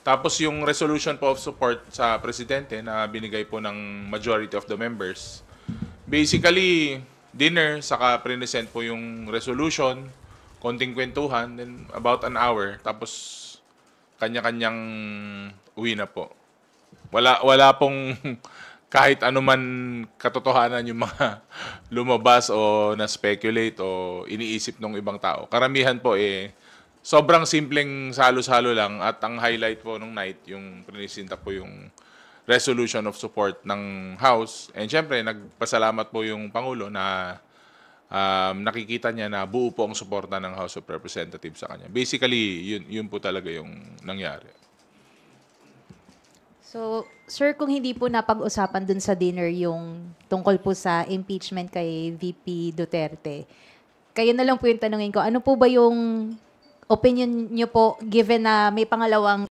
Tapos yung resolution po of support sa presidente na binigay po ng majority of the members. Basically, dinner, saka present po yung resolution, konting kwentuhan, then about an hour, tapos kanya-kanyang uwi na po. Wala pong kahit anuman katotohanan yung mga lumabas o na-speculate o iniisip ng ibang tao. Karamihan po sobrang simpleng salo-salo lang at ang highlight po nung night, yung prinisinta po yung resolution of support ng House. And syempre, nagpasalamat po yung Pangulo na nakikita niya na buo po ang suporta ng House of Representatives sa kanya. Basically, yun po talaga yung nangyari. So, sir, kung hindi po napag-usapan dun sa dinner yung tungkol po sa impeachment kay VP Duterte, kayo na lang po yung tanungin ko, ano po ba yung opinion niyo po given na may pangalawang